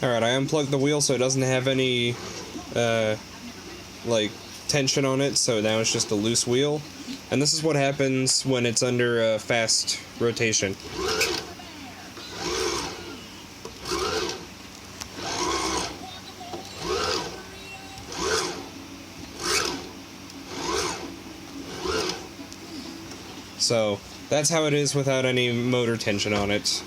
Alright, I unplugged the wheel so it doesn't have any, like, tension on it, so now it's just a loose wheel. And this is what happens when it's under fast rotation. So, that's how it is without any motor tension on it.